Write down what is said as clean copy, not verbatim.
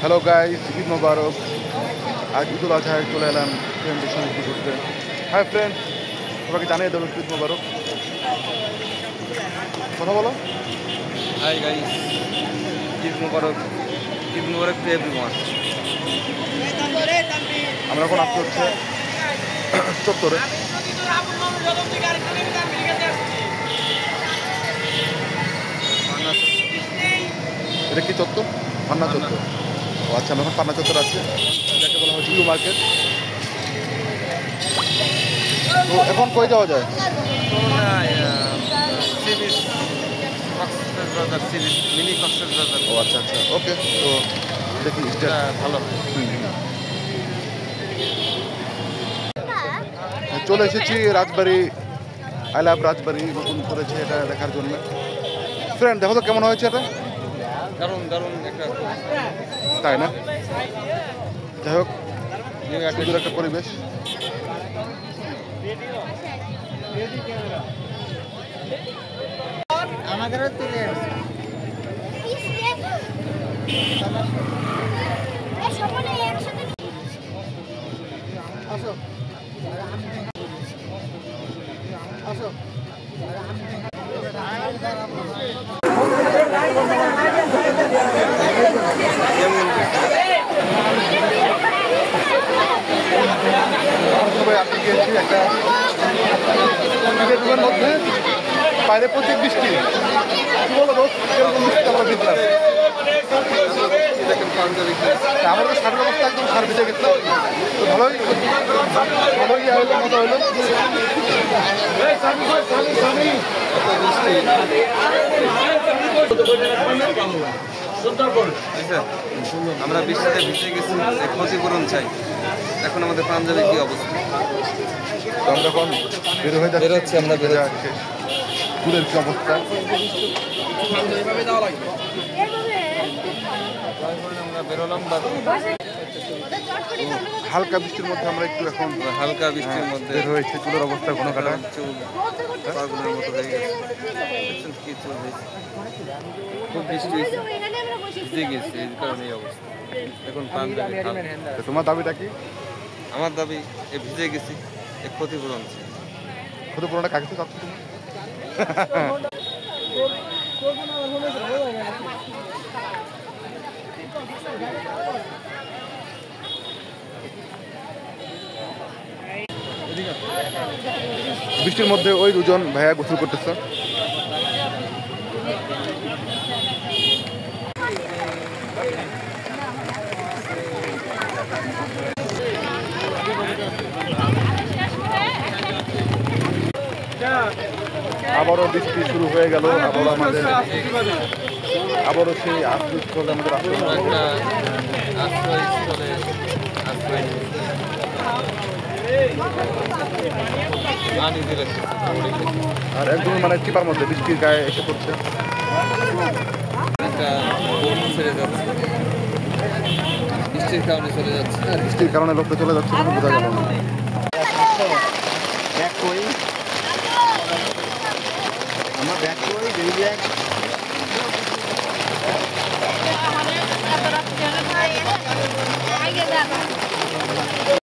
Hello guys, Eid মোবারক। আজ ঈদুল আজহায় চলে এলাম ফ্রেন্ডের সঙ্গে ঈদ করতে। হাই ফ্রেন্ড, সবাইকে জানিয়ে দেবো ঈদ মোবারক। কথা বলো। Hi guys, Eid Mubarak. Eid Mubarak to everyone. আমরা এখন আসতে হচ্ছে চত্বরে। এটা কি চত্বর? পান্না চত্বর। ও আচ্ছা, আমরা এখন পান্না চত্বর আছে, যাকে বলা হয় জুলু মার্কেট। তো এখন কই যাওয়া যায়? মিনি কক্সবাজার। ও আচ্ছা আচ্ছা, ওকে। তো দেখি ভালো চলে এসেছি রাজবাড়ি। আই লাভ রাজবাড়ি নতুন করেছে, এটা দেখার জন্য। ফ্রেন্ড দেখো তো কেমন হয়েছে এটা। দারুণ দারুণ একটা, তাই না? যাই হোক, সুন্দর একটা পরিবেশ। আমাদেরও তুলে আসো আসো। সবাই আপনি গিয়েছি একটা ঈদের মধ্যে, বাইরে প্রচুর বৃষ্টি। কি বলো দোস্ত, কিরকম বৃষ্টি আমরা দেখলাম? আমার তো সারের অবস্থা একদম সার ভিজে গেছিল। তো ভালোই ভালোই ইয়ে হইলো, মজা হইলো। আমরা বৃষ্টিতে ভিজে গেছি, ক্ষতিপূরণ চাই। এখন আমাদের পাঞ্জাবে কি অবস্থা? তো আমরা এখন বের হয়ে যাচ্ছি। আমরা বের যাচ্ছি, চুলের কি অবস্থা। আমরা বেরোলাম হালকা বৃষ্টির মধ্যে আমরা একটু এখন হালকা বৃষ্টির মধ্যে বের হয়েছে। চুলের অবস্থা কোনো কাটা, চুল পাগলের মতো হয়ে গেছে। দেখছেন কি চুল হয়েছে? খুব বৃষ্টি হয়েছে, ভিজে গেছে, এই কারণে এই অবস্থা। এখন পাঞ্জাবি। তোমার দাবিটা কি? আমার দাবি, ভিজে গেছি, ক্ষতিপূরণ চাই। ক্ষতিপূরণটা কাকে চাচ্ছ তুমি? বৃষ্টির মধ্যে ওই দুজন ভাইয়া গোসল করতেছে। আবারও বৃষ্টি শুরু হয়ে গেল। আবারও সেই আশ্রয়স্থলে আমাদের আর একদম মানে চিপার মধ্যে বৃষ্টির গায়ে এসে পড়ছে। বৃষ্টির কারণে লোকটা চলে যাচ্ছে, বোঝা গেল না। আমার ব্যাগ কই, বেবি ব্যাগ।